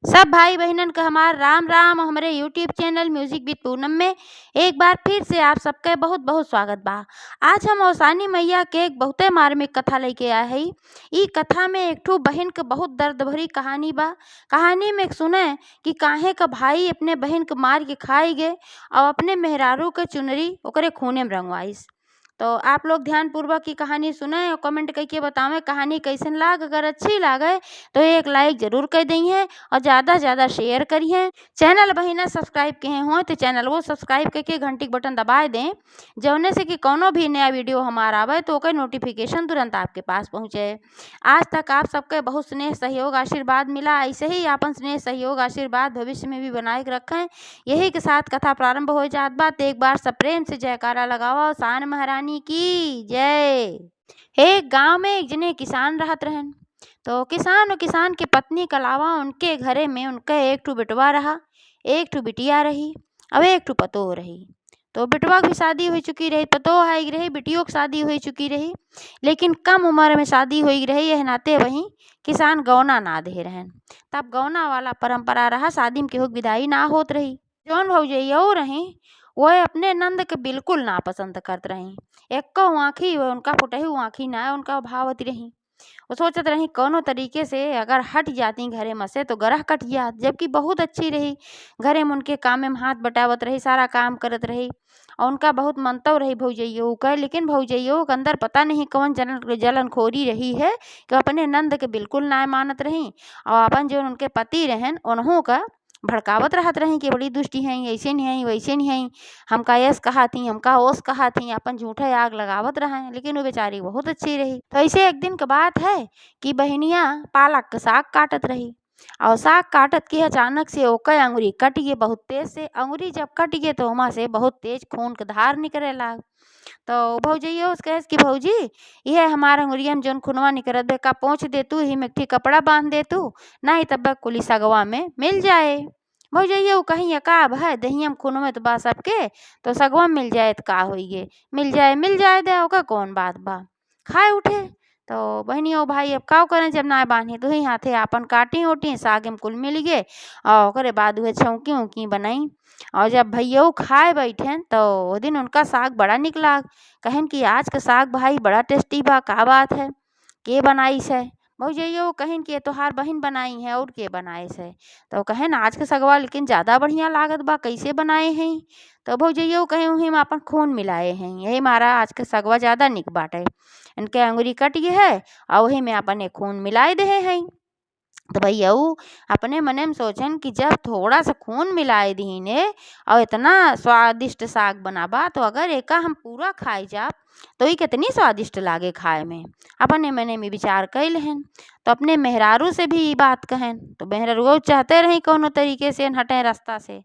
सब भाई बहनन का हमार राम राम। हमारे YouTube channel music with Poonam में एक बार फिर से आप सबके बहुत बहुत स्वागत बा। आज हम ओसानी मैया के एक बहुते मार्मिक कथा लेके आए हई। ई कथा में एक ठो बहन के बहुत दर्द भरी कहानी बा। कहानी में सुने कि काहे का भाई अपने बहन के मार के खाई गए और अपने मेहरारू के चुनरी ओकरे खूने में रंगवाइस। तो आप लोग ध्यान पूर्वक की कहानी सुने और कमेंट करके बतावें कहानी कैसन लाग। अगर अच्छी लागे तो एक लाइक जरूर कर दइए और ज़्यादा से ज़्यादा शेयर करिए। चैनल बहिना सब्सक्राइब किए हों तो चैनल वो सब्सक्राइब करके घंटी के बटन दबा दें, जौने से कि कोनो भी नया वीडियो हमारा आवे तो ओकर नोटिफिकेशन तुरंत आपके पास पहुँचे। आज तक आप सबके बहुत स्नेह सहयोग आशीर्वाद मिला, ऐसे ही अपन स्नेह सहयोग आशीर्वाद भविष्य में भी बनाए के रखें। यही के साथ कथा प्रारंभ हो जात बात। एक बार सब प्रेम से जयकारा लगाओ। शान महारानी की जय। एक गांव में एक जने किसान रहत रहन। तो किसान और किसान की पत्नी के अलावा उनके घरे में उनका एक ठो बेटवा रहा, एक ठो बिटिया रही, अब एक ठो पतोह रही। तो बिटवा की शादी हो चुकी रही, पतोह आई रही, बिटियों की शादी हो चुकी रही, लेकिन कम उम्र में शादी हुई रही। यह नाते वहीं किसान गौना ना दे रहन। तब गौना वाला परंपरा रहा, शादी में केहू के विदाई ना होत रही। जौन भौजैया रही वह अपने नंद के बिल्कुल ना पसंद करत रही। एक आँखी उनका फुटही आँखी ना उनका भावती रही। वो सोचत रही कौनो तरीके से अगर हट जाती घरे में से तो गरह कट जात, जबकि बहुत अच्छी रही। घरे में उनके काम में हाथ बटावत रही, सारा काम करत रही और उनका बहुत मनतव रही भौजैया का। लेकिन भौजैया के अंदर पता नहीं कौन जलनखोरी रही है कि अपने नंद के बिल्कुल ना मानत रही और अपन जो उनके पति रहन उन्हों का भड़कावत रहत रही कि बड़ी दुष्टी हैं, ऐसे नहीं हैं, वैसे नहीं हैं, हमका यस कहा थी, हमका ओस कहा थी, अपन झूठे आग लगावत रहे। लेकिन वो बेचारी बहुत अच्छी रही। तो ऐसे एक दिन की बात है कि बहनिया पालक का साग काटत रही और साग काटत के अचानक से ओकर अंगुरी कट गए बहुत तेज से। अंगुरी जब कट गए तो वहाँ से बहुत तेज खून का धार निकले लाग। तो भौजैया उस कहे कि भौजी यह हमारा अंगुरिया में जौन खुनवा निकलत बे का पोंछ दे तू, ही में एक कपड़ा बांध दे तू, नहीं तब कुली सगवा में मिल जाए। भौजैया कहीं का है दहिया में खून में तो बा सबके, तो सगवा मिल जाए तो का होई गे, मिल जाए दे ओका कौन बात बा। खाए उठे तो बहनियों भाई अब का करें, जब ना बांधी तो ही हाथे आपन काटी ओटी साग में कुल मिल गए और ओकरे बाद वह छौकी उकी बनाई। और जब भैया खाए बैठे तो वो दिन उनका साग बड़ा निकला। कहन कि आज का साग भाई बड़ा टेस्टी बा, का बात है, के बनाई से। भौजैया कहन कि ये तोहार बहन बनाई है और के बनाए से। तो कहन आज के सगवा लेकिन ज़्यादा बढ़िया लागत बा, कैसे बनाए हैं। तो भौजैया कहे वही में अपन खून मिलाए हैं, यही मारा आज के सगवा ज़्यादा निक बाटे। इनके अंगुरी कट गए है और वही में अपन खून मिलाए दे हैं। तो भैया अपने मने में सोचन कि जब थोड़ा सा खून मिलाए दी ने और इतना स्वादिष्ट साग बनाबा तो अगर एका हम पूरा खाए जा तो ये कितनी स्वादिष्ट लागे खाए में। अपने मने में विचार कैल हैं तो अपने मेहरारू से भी ये बात कहें तो मेहरारू चाहते रही कोनो तरीके से हटे रास्ता से।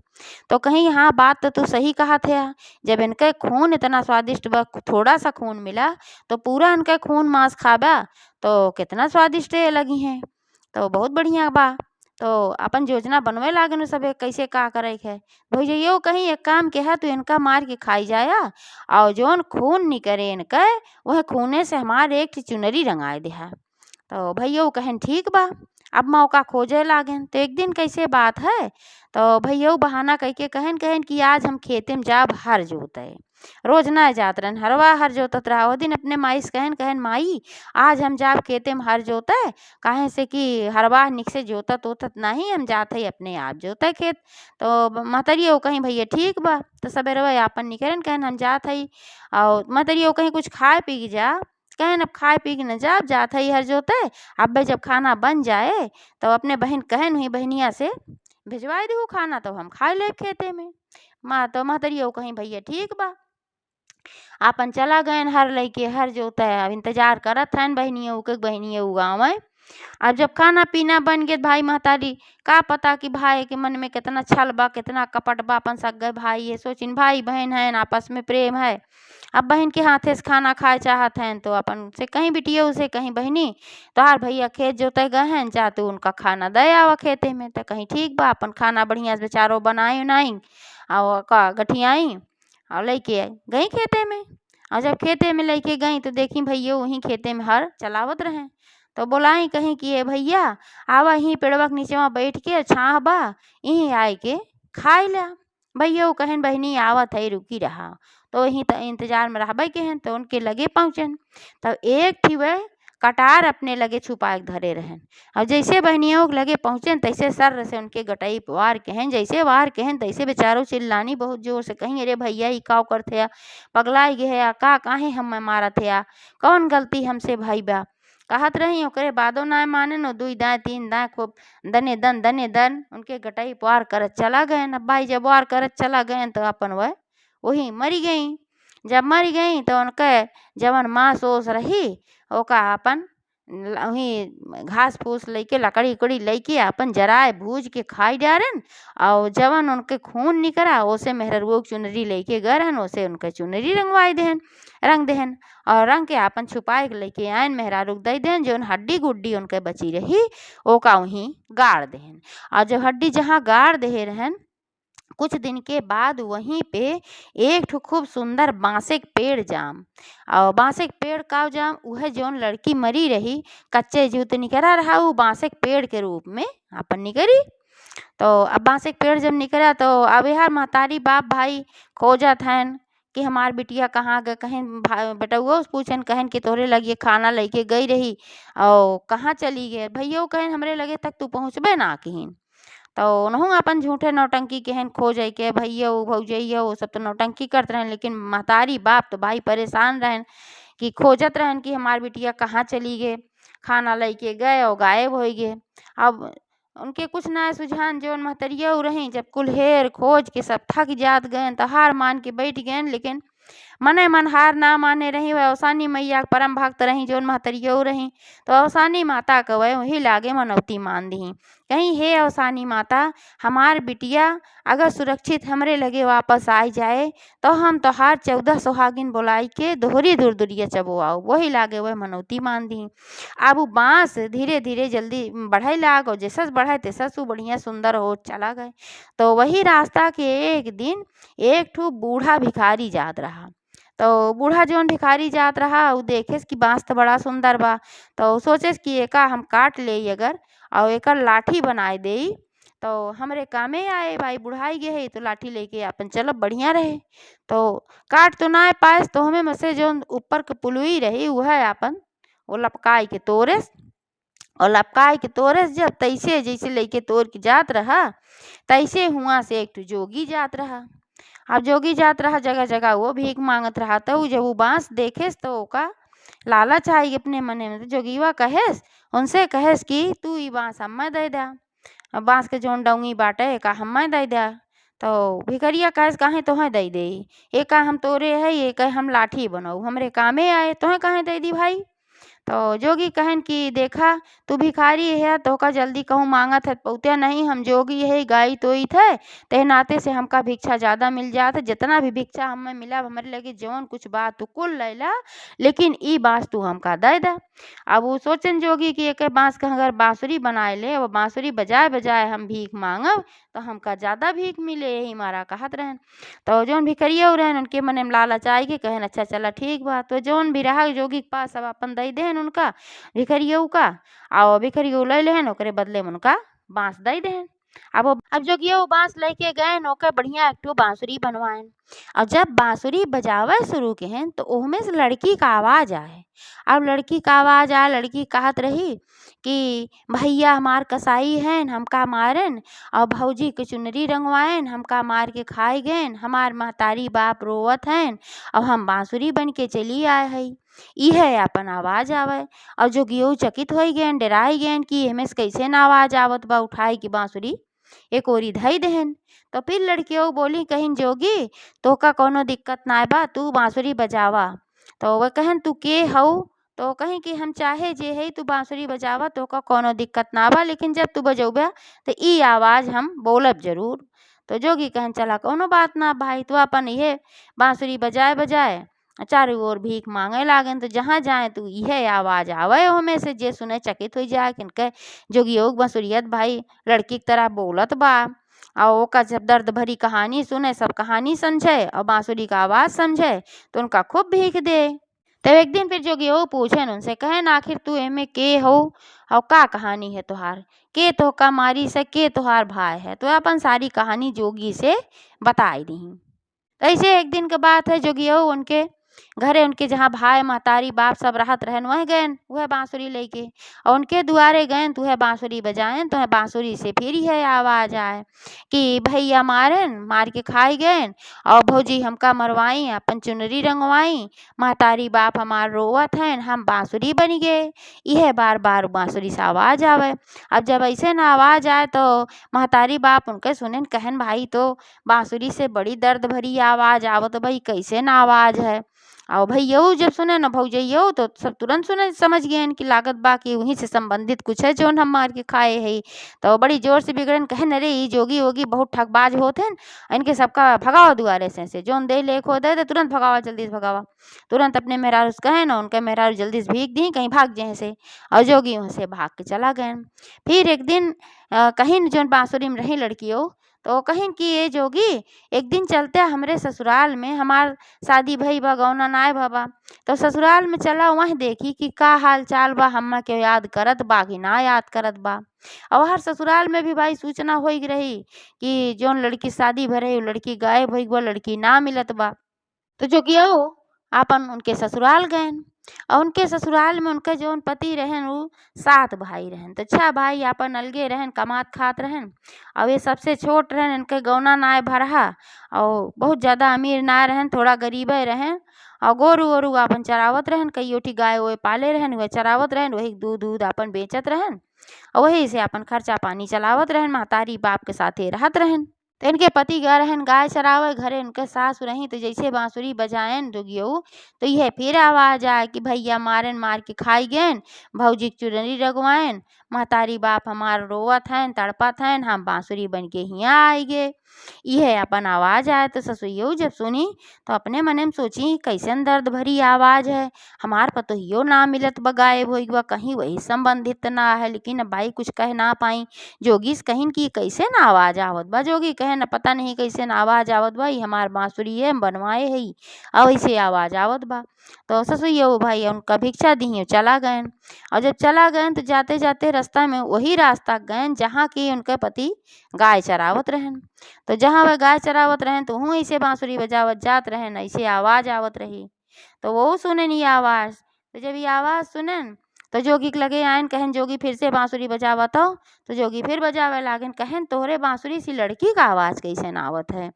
तो कहीं हाँ बात तो तू सही कहा थे, जब इनका खून इतना स्वादिष्ट बा, थोड़ा सा खून मिला तो पूरा इनका खून मांस खाबा तो कितना स्वादिष्ट लगी हैं। तो बहुत बढ़िया बा। तो अपन योजना बनवे लागन सबे कैसे का करे है। भैया कहीं एक काम के है तो इनका मार के खाई जाया और जौन खून निकरे इनका वह खूने से हमारे एक चुनरी रंगाए दे है। तो भैया कहन ठीक बा, अब मौका खोजे लागन। तो एक दिन कैसे बात है तो भैया बहाना कह के कहन कहन कि आज हम खेते में जाब हर जोते। रोज ना जात रहन, हरवा हर जोतत रहा। वो दिन अपने माई से कहन कहन माई आज हम जाब खेते में हर जोते, काहे से कि हरवा निक से जोतत ओतत नहीं, हम जात है अपने आप जोते खेत। तो महतरिया कहीं भैया ठीक बा। तो सबेरवा आपन निकलन कहन हम जात है और महतरिया कहीं कुछ खाए पी के जा। कहन अब खाए पी के न जात है हर जोते, अब भाई जब खाना बन जाए तो अपने बहन कहन हुई बहनिया से भिजवाए दू खाना तो हम खा ले खेते में। माँ तो महतरिया कहीं भैया ठीक बा। आपन चला गए हर लइके हर जोता है, अब इंतजार करत हन बहनियों के बहनियों गाँव में। अब जब खाना पीना बन गए भाई महतारी का पता कि भाई के मन में कितना छल बा, कितना कपट बा। अपन सगे भाई ये सोचिन भाई बहन है आपस में प्रेम है। अब बहन के हाथे से खाना खाए चाहत हैं तो अपन से कहीं बिटिया उसे कहीं बहनी तोहार भैया खेत जोते गए हैं जा तो उनका खाना दे आवा खेते में। तो कहीं ठीक बा, अपन खाना बढ़िया से बेचारो बनाई उनाई और का गठियाई और लेके गई खेते में। और जब खेते में लेके गई तो देखी भैया वहीं खेते में हर चलावत रहे। तो बोलाई कहीं कि ए भैया आवा यहीं पेड़वा के नीचवा बैठ के छाह बा यहीं आए के खाई ला। भैया वो कहन बहनी आवत है रुकी रहा। तो वहीं इंतजार में रहबे के हैं तो उनके लगे पहुँचन। तब एक थी वह कटार अपने लगे छुपा के धरे रहन। और जैसे बहनियों के लगे पहुँचन तैसे सर से उनके गटई वार कहन, जैसे वार कहन तैसे बेचारो चिल्लानी बहुत जोर से कहीं अरे भैया ई का करथे पगलाई गे है का काहे हम मारत है कौन गलती हमसे भाई बा। कहत रही ओकरे बादो ना माने नो दुई दाएं तीन दाएं खूब दने दन उनके गटई वार करत चला गए। अब भाई जब वार करत चला गए तो अपन वह वही मरी गई। जब मरी गई तो उनके जवन मांस ओस रही ओका अपन वही घास फूस लेके लकड़ी उकड़ी लेके अपन जराए भूज के खाई डारन। और जवन उनके खून निकरा ओसे मेहररुओ चुनरी लेके गरन ओसे उनके चुनरी रंगवाई देहन रंग देहन और रंग के आपन छुपाए के लेके आयन मेहरारू दई देहन। जो हड्डी गुड्डी उनके बची रही ओका वहीं गाड़ देहन। और जब हड्डी जहाँ गाड़ दे रहन कुछ दिन के बाद वहीं पे एक ठो खूब सुंदर बांसे के पेड़ जाम। और बांसे के पेड़ का जाम वह जौन लड़की मरी रही कच्चे जूत निकरा रहा वो बांसे के पेड़ के रूप में अपन निकरी। तो अब बांसे के पेड़ जब निकला तो अब यार महतारी बाप भाई खोजत हन कि हमार बिटिया कहाँ गए। कहीं बेटुओ पूछन कहन कि तोहरे लगे खाना लेके गई रही और कहाँ चली गए। भैया कहन हमरे लगे तक तू पहुँचबे ना कहीं। तो उन्हों अपन झूठे नौटंकी कहन खोज के भैया भौजैया वो सब तो नौटंकी करते रहन। लेकिन महतारी बाप तो भाई परेशान रहन कि खोजत रहन कि हमार बिटिया कहाँ चली गए। खाना लेके गए और गायब हो गए। अब उनके कुछ ना सुझान जो महतरिया रही जब कुल हेर खोज के सब थक जात गए तो हार मान के बैठ गए। लेकिन मने मन हार ना माने रही वह अवसानी मैया परम भक्त रही जो महतरिया रही। तो अवसानी माता का वह वही लागे मनौती मान दी कहीं हे अवसानी माता हमार बिटिया अगर सुरक्षित हमरे लगे वापस आ जाए तो हम तोहार 14 सुहागिन बुलाई के दोहरी दूरदुरिया चबो आओ वही लागे वह मनौती मान दी। अब वो बाँस धीरे धीरे जल्दी बढ़े लाग और जैसा बढ़े तैसा वो बढ़िया सुंदर हो चला गए। तो वही रास्ता के एक दिन एक ठो बूढ़ा भिखारी जात रहा। तो बूढ़ा जौन भिखारी जात रहा वो देखे कि बाँस तो बड़ा सुंदर बा। तो सोचे कि एका हम काट ले अगर और एक लाठी बनाए दे तो हमरे कामे आए भाई बुढ़ाई गे है तो लाठी लेके अपन चलब बढ़िया रहे। तो काट तो ना पाए तो हमें मसे जो ऊपर के पुलुई रही वह अपन वो लपकाई के तोरेस और लपकाई के तोरेस जब तैसे जैसे लेके तोड़ के जात रहा तैसे हुआ से एक जोगी जात रहा। अब जोगी जात रहा जगह जगह वो भीख मांगत रहा। तो जब वो बाँस देखेस तो ओका लालच आई अपने मने में। तो जोगीवा कहेस उनसे कहेस कि तू ई बाँस हमें दे दा बाँस के जौन डौंगी बाटे का हमें दे दा। तो भिखरिया कहेस काहे तोहें दे दे एक हम तोरे है एक हम लाठी बनाऊ हमरे कामे आए तोहें काहे दे दी भाई। तो जोगी कहन कि देखा तू भिखारी है तो का जल्दी कहूँ मांगत है पौत्या नहीं हम जोगी है गाई तो ही थे ते नाते से हमका भिक्षा ज़्यादा मिल जात जितना भी भिक्षा हमें मिला हमारे लगे जौन कुछ बात तू कुल लैला लेकिन ई बाँस तू हमका दे दा। अब वो सोचन जोगी कि एक बाँस का अगर बाँसुरी बनाए ले वो बाँसुरी बजाए बजाए हम भीख मांगब तो हमका ज़्यादा भीख मिले यही मारा कहत रहन। तो जौन भिखरिया रहन उनके मने में लालच आई के कहन अच्छा चला ठीक बा। तो जौन भी रहा जोगी के पास अब अपन दे देहन उनका भिखरिया का और भिखरिया ले लेहन ओकरे बदले में उनका बाँस दे देहन। अब जोगिया वो बाँस लेके गए ओके बढ़िया एक ठो बाँसुरी बनवाएन। और जब बाँसुरी बजावे शुरू केहन तो ओहमे से लड़की का आवाज़ आए। अब लड़की का आवाज़ आए लड़की कहत रही कि भैया हमार कसाई हैं हमका मारन और भौजी के चुनरी रंगवाएन हमका मार के खाए गएन हमार महतारी बाप रोवत हैं और हम बाँसुरी बन के चली आए हई इहे अपन आवाज़ आवे। और जोगियो चकित हो गए डराई गए कि एमे से कैसे ना आवाज़ आवत बा उठाई की बाँसुरी एक ओरी धई देहन। तो फिर लड़कियों बोली कहीं जोगी तोका कोनो दिक्कत ना बा तू बाँसुरी बजावा। तो वह कहन तू के हऊ तो कहीं कि हम चाहे जे है तू बाँसुरी बजावा तोका कोनो दिक्कत ना बा लेकिन जब तू बजौबा तो ई आवाज़ हम बोलब जरूर। तो जोगी कहन चला कोनो बात ना भाई तू अपन ये बाँसुरी बजाए बजाए चारों ओर भीख मांगे लागन। तो जहाँ जाए तू इहे आवाज़ आवे हमें से जे सुने चकित हो जाए किनके जोगियोग बाँसुरियत भाई लड़की की तरह बोलत बा। और ओका जब दर्द भरी कहानी सुने सब कहानी समझे और बाँसुरी का आवाज़ समझे तो उनका खूब भीख दे। तब एक दिन फिर जोगी हो पूछन उनसे, कहन आखिर तू एमे के हो और का कहानी है तुहार, के तो का मारी से के तुहार भाई है। तो अपन सारी कहानी जोगी से बताई दी। ऐसे एक दिन के बात है, जोगियो उनके घरे उनके जहाँ भाई महतारी बाप सब रहत रहन वह गएन वह बांसुरी लेके, और उनके दुआरे गएन तो वह बांसुरी बजाएन। तो वह बांसुरी से फिर है आवाज आए कि भैया मारन मार के खाई गएन, और भौजी हमका मरवाई अपन चुनरी रंगवाई, महतारी बाप हमार रोवत हैं हम बांसुरी बन गए। यह बार बार बांसुरी से आवाज आवे। अब जब ऐसे न आवाज आए तो महतारी बाप उनके सुने, कहन भाई तो बांसुरी से बड़ी दर्द भरी आवाज आवत भाई, कैसे न आवाज है। और भैया जब सुने न भौजैया तो सब तुरंत सुने समझ गए कि लागत बा कि वहीं से संबंधित कुछ है जोन हम मार के खाए है। तो बड़ी जोर से बिगड़न, कहन अरे ये जोगी वोगी बहुत ठगबाज होते हैं, इनके सबका भगावा दुआरे से जोन दे ले खो दे तुरंत भगावा, जल्दी से भगावा। तुरंत अपने मेहरारू से कहे ना, उनके मेहरारू जल्दी से भीग दी कहीं भाग जाए से, और जोगी वहाँ से भाग के चला गए। फिर एक दिन कहीं जोन बांसुरी में रही लड़की हो तो कहीं कि ये जोगी एक दिन चलते हमरे ससुराल में, हमार शादी भई बा गौना नाय बाबा, तो ससुराल में चला वहीं देखी कि का हाल चाल बा, हम्मा के याद करत बा कि ना याद करत बा। और हर ससुराल में भी भाई सूचना हो रही कि जोन लड़की शादी भरे वो लड़की गायब हो गई, लड़की ना मिलत बा। तो जो किया वो आपन उनके ससुराल गए, और उनके ससुराल में उनके जौन पति रहन वो 7 भाई रहन। तो 6 भाई आपन अलगे रहन कमात खात रहन, और ये सबसे छोट रहन, इनके गौना नाय भरहा, और बहुत ज़्यादा अमीर ना रहन, थोड़ा गरीबे रहन। और गोरू वोरू आपन चरावत रहन, कई ओठी गाय ओए पाले रहन, वह चरावत रहन, वही दूध दूध आपन बेचत रहन, और वही से अपन खर्चा पानी चलावत रहन, महतारी बाप के साथे रहत रहन। तो इनके पति गए रहन गाय चरावे घरे, उनके सास रही तो जैसे बांसुरी बजायन जोगियो तो यह फिर आवाज आए कि भैया मारन मार के खाई गएन, भौजी के चुनरी रगवाएन, महतारी बाप हमार रोवत हैं तड़पत हैं, हम बांसुरी बन के हियाँ आई गे। यह अपन आवाज आए तो ससुइयो जब सुनी तो अपने मने में सोची कैसन दर्द भरी आवाज है, हमार पतोहियो ना मिलत बा, गायब होई बा, कहीं वही संबंधित ना है। लेकिन अब भाई कुछ कह ना पाई, जोगी से कहिन कि कैसे न आवाज आवत बा। जोगी कहे न पता नहीं कैसे न आवाज आवत बा, ई हमार बांसुरी है बनवाए है, और ऐसे आवाज आवत बा। तो ससुइया वो भाई उनका भिक्षा दी चला गए, और जब चला गए तो जाते जाते रास्ता में वही रास्ता गए जहाँ की उनके पति गाय चरावत रहन। तो जहाँ वह गाय चरावत रहन तो वहीं ऐसे बांसुरी बजावत जात रहन, ऐसे आवाज आवत रही। तो वो सुने नहीं आवाज, तो जब ये आवाज सुनन तो जोगी के लगे आयन, कहन जोगी फिर से बांसुरी बजावत हो। तो जोगी फिर बजावे लागन, कहन तोहरे बांसुरी सी लड़की का आवाज कैसे आवत है।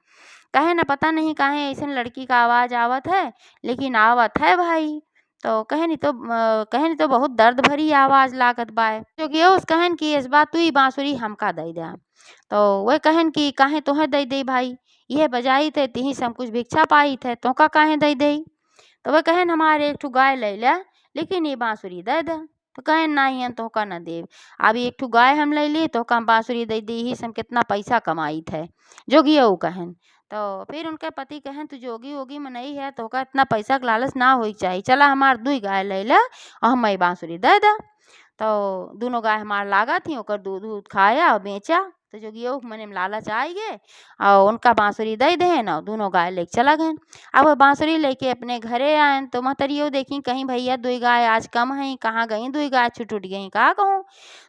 कहे न पता नहीं काहे ऐसे लड़की का आवाज आवत है, लेकिन आवत है भाई। तो कहनी तो बहुत दर्द भरी आवाज लागत बाय। जोगी उस कहन की इस बात तू ही बांसुरी हमका दे दे। तो वह कहन की काहे तोहे दे दे भाई, यह बजाई थे तिही से हम कुछ भिक्षा पाई थे, तो का काहे दे दे। तो वह कहन हमारे एक ठू गाय ले ले, लेकिन ये बांसुरी दे दे। तो कहन नहीं तो का न देव, अब एक ठू गाय हम ले ली तो हम बांसुरी दे दी ही, हम कितना पैसा कमाई थे। जोगी वो कहन तो फिर उनके पति कहन तू जोगी होगी में नहीं है तो का इतना पैसा का लालच ना हो चाहिए, चला हमार 2 गाय ले ले और हम बांसुरी दे दे। तो दोनों गाय हमार लागा थी, ओकर दूध दूध खाया और बेचा। तो जोगी वो मने में लालच आई गे, और उनका बांसुरी दे देन और दोनों गाय लेके चला गए। अब वो बांसुरी लेके अपने घरे आए तो महतरियो देखी कहीं भैया 2 गाय आज कम है, कहाँ गई 2 गाय छूट उठ गई का कहूँ।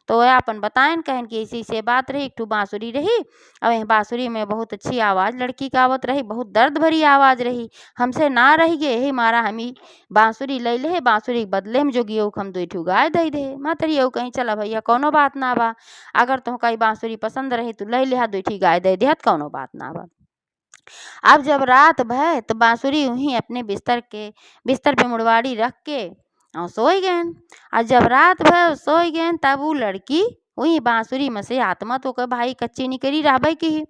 तो वह अपन बताएन कहन कि ऐसी से बात रही, एक ठू बांसुरी रही, और वह बांसुरी में बहुत अच्छी आवाज़ लड़की का आवत रही, बहुत दर्द भरी आवाज़ रही, हमसे ना रही गे, यही मारा हमी बांसुरी ले ले, बांसुरी के बदले में जोगियो हम 2 ठू गाय दे दे। महतरियो कहीं चला भैया कौनो बात ना बा, अगर तुमका ई बांसुरी पसंद रही तो ले लिहा 2 ठी गाय दे दिहत, कौनो बात ना बा। अब जब रात भय तो बांसुरी वहीं अपने बिस्तर पे मुड़वाड़ी रख के और सोई गएन। और जब रात भर सोई गएन तब वो लड़की वही बांसुरी में से आत्मा तो कह भाई कच्ची निकरी रहबे की,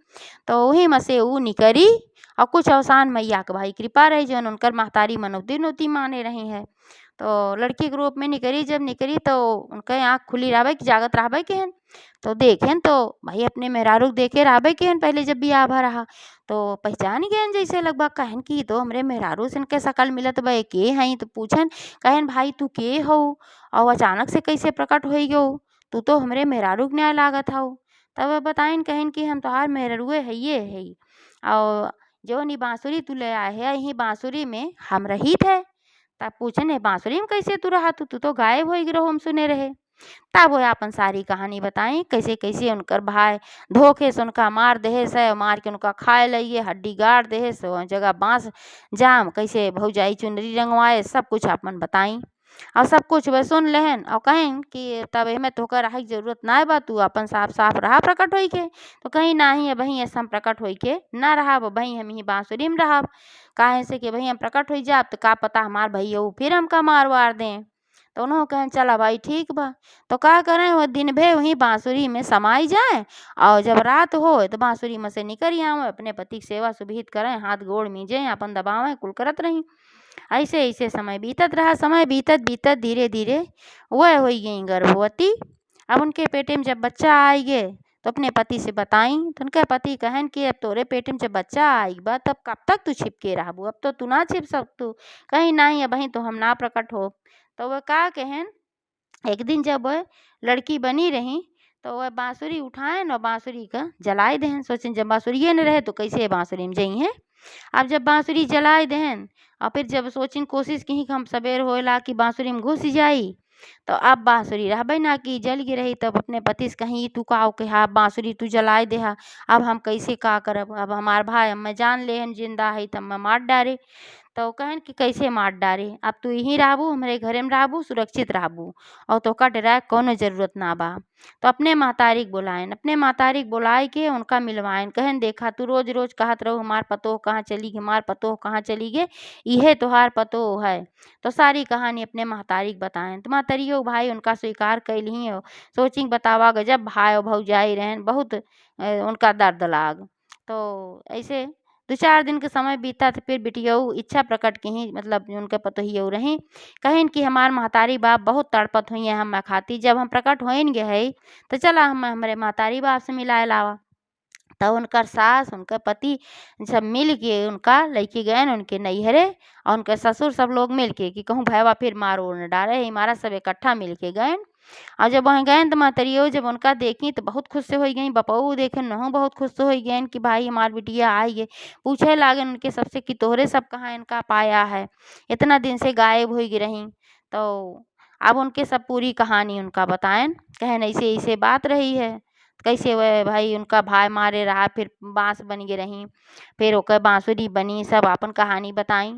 तो वही में से वो निकरी, और कुछ अवसान मैया के भाई कृपा रही जो उनकर महतारी मनौती नौती माने रही है। तो लड़की के रूप में निकरी, जब निकरी तो उनके आँख खुली रहबे की जागत रहबे के हन। तो देखें तो भाई अपने मेहरारू के देखे रहबे के हन, पहले जब बियाह भा रहा तो पहचान गए जैसे लगभग, कहन की तो हमरे मेहरारू से इनके शकल मिलत बा, के हई। तो पूछन कहन भाई तू के हो, और अचानक से कैसे प्रकट होई गो, तू तो हमरे मेहरारू के न्याय लागत हऊ। तब वह बताइन कहन कि हम तोहार मेहरुए हइये हई, और जो नी बांसुरी तू ले आए है यही बांसुरी में हम रही थे। तब पूछने बांसुरी में कैसे तू रहा, तू तो गायब हो गिरो हम सुने रहे। तब वो अपन सारी कहानी बताई कैसे कैसे उनकर भाई धोखे से उनका मार देहे से, मार के उनका खाए लइए, हड्डी गाड़ देहे से, वह जगह बांस जाम कैसे भौजाई चुनरी रंगवाए, सब कुछ अपन बताई। और सब कुछ वह सुन लेहन और कहें कि तब एमे तोहकर रहे की जरूरत ना बा, तू अपन साफ साफ रहा प्रकट होई के। तो कहीं नाही है वहीं ऐसा हम प्रकट होई के ना रहा, वहीं हम ही बांसुरी में रहा। काहे से कि वहीं हम प्रकट हो जाब तो का पता हमार भैया फिर हमका मार वार दें। तो उन्होंने कहें चला भाई ठीक बा। तो का करें वो दिन भर वहीं बांसुरी में समाई जाए और जब रात हो तो बांसुरी में से निकल आवे, अपने पति की सेवा सुविहित करें, हाथ गोड़ मीजें, अपन दबावें, कुल करत रही। ऐसे ऐसे समय बीतत रहा। समय बीतत बीतत धीरे धीरे वह हो गई गर्भवती। अब उनके पेटे में जब बच्चा आई गे तो अपने पति से बताई, तो उनके पति कहन कि अब तोरे पेटे में जब बच्चा आई बा तब कब तक तू छिपके रहबू, अब तो तू ना छिप सकतू। कहीं नहीं अब तो हम ना प्रकट हो। तो वह का कहन एक दिन जब वह लड़की बनी रही तो वह बांसुरी उठाएं और बांसुरी का जलाए देहन। सोचें जब बांसुरी न रहे तो कैसे बांसुरी में जई हैं। अब जब बांसुरी जलाए देहन और फिर जब सोचिन कोशिश की हम सवेर होएला कि बांसुरी में घुस जाई, तो अब बांसुरी रहबे ना कि जल गी रही। तब अपने पति से कहीं तू का के हाँ बांसुरी तू जलाए देहा, अब हम कैसे का करब, अब हमार भाई हम जान ले हम जिंदा है तब मैं मार डारे। तो कहन कि कैसे मार डारे, अब तू यहीं रहबू, हमारे घरे में रहबू, सुरक्षित रहबू और तोका डराए कोनो जरूरत ना बा। तो अपने महतारी के बुलाएन, अपने महतारी के बुलाए के उनका मिलवाएन। कहन देखा तू रोज रोज कहत रहो हमार पतोह कहाँ चली गे, हमार पतोह कहाँ चली गे, इहे तोहार पतोह है। तो सारी कहानी अपने महतारी के बताएन। तो महतरियो भाई उनका स्वीकार कैली हो। सोची बतावा गजब भाई और भौजाई रहन, बहुत उनका दर्द लाग। तो ऐसे 2-4 दिन के समय बीता तो फिर बिटियऊ इच्छा प्रकट की ही, मतलब उनके पतोहियऊ रही। कहेन कि हमार महतारी बाप बहुत तड़पत हुई है हम खाती, जब हम प्रकट होइन गे है तो चला हम हमारे महतारी बाप से मिलाए लावा। तब उनकर सास उनके पति सब मिल के उनका लैके गए उनके नैहरे, और उनके ससुर सब लोग मिल के कि कहूँ भैया फिर मार उड़ न डाले, हमारा सब इकट्ठा मिल के गए। और जब वहीं गए तो महतरियो जब उनका देखी तो बहुत खुश से हो गई। बपऊ देखे नहू बहुत खुश से हो गए कि भाई हमार बिटिया आई है। पूछे लागे उनके सबसे कि तोहरे सब कहाँ इनका पाया है, इतना दिन से गायब हो गई रही। तो अब उनके सब पूरी कहानी उनका बताएं। कहन ऐसे ऐसे बात रही है, कैसे वह भाई उनका भाई मारे रहा, फिर बांस बन गई रही, फिर ओकर बांसुरी बनी, सब अपन कहानी बताई।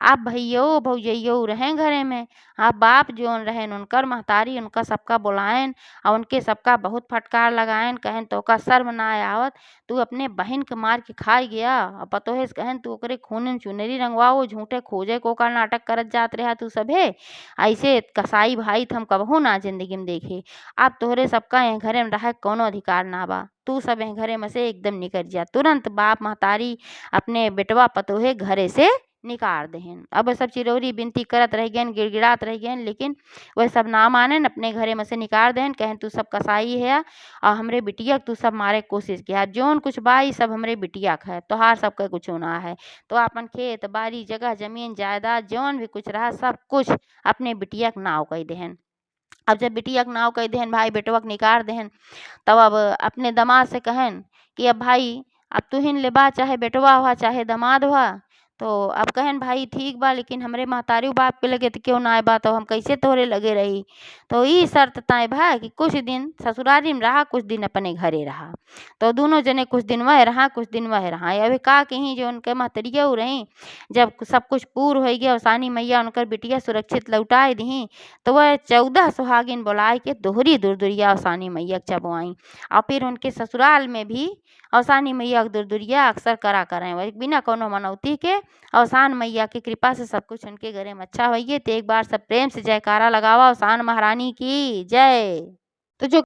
आप भैयो भौजैयो रहें घरे में, आप बाप जोन रहें उनकर महतारी उनका सबका बुलाएन और उनके सबका बहुत फटकार लगाएन। कहन तो का शर्म ना आवत, तू अपने बहन के मार के खाई गया और पतोहे से कहन तू ओकरे खून चुनरी रंगवाओ, झूठे खोजे को का नाटक करत जात रहा तू सभे। ऐसे कसाई भाई हम कबहू ना जिंदगी में देखे। अब तोहरे सबका यहाँ घरे में रहे कोनो अधिकार ना बा, तू सब यहाँ घरे में से एकदम निकल जा। तुरंत बाप महतारी अपने बेटवा पतोहे घरे से निकाल देहन। अब वह सब चिरौरी बिनती करत रह गए, गिड़गिड़ात रह गए, लेकिन वह सब ना मानन, अपने घरे में से निकाल देहन। कहन तू सब कसाई है और हमरे बिटिया तू सब मारे कोशिश किया, जोन कुछ बाई सब हमरे बिटिया का है, तोहार सबका कुछ ना है। तो अपन खेत बाड़ी जगह जमीन जायदाद जौन भी कुछ रहा सब कुछ अपने बिटिया के नाव कह देहन। अब जब बिटिया के नाव कह देहन भाई बेटवा के निकाल देहन, तब अब अपने दामाद से कहन कि अब भाई अब तू हिन लेबा, चाहे बेटवा हुआ चाहे दामाद हुआ। तो अब कहन भाई ठीक बा, लेकिन हमरे महतारी बाप के लगे तो क्यों ना आए बा, तो हम कैसे तोहरे लगे रही। तो ई शर्त तय भा कि कुछ दिन ससुरारी में रहा, कुछ दिन अपने घरे रहा। तो दोनों जने कुछ दिन वह रहा, कुछ दिन वह रहा। अभी का कहीं जो उनके महतरिया रही, जब सब कुछ पूर हो गया औसानी मैया उनकर बिटिया सुरक्षित लौटाए दी, तो वह 14 सुहागिन बुलाए के दोहरी दुरदुरिया औसानी मैया चबुआई। और फिर उनके ससुराल में भी औसानी मैया दुरदुरिया अक्सर करा करें, वही बिना कोनो मनौती के। औसान मैया की कृपा से सब कुछ उनके घरे में अच्छा होइए। तो एक बार सब प्रेम से जयकारा लगावा औसान महारानी की जय। तो जो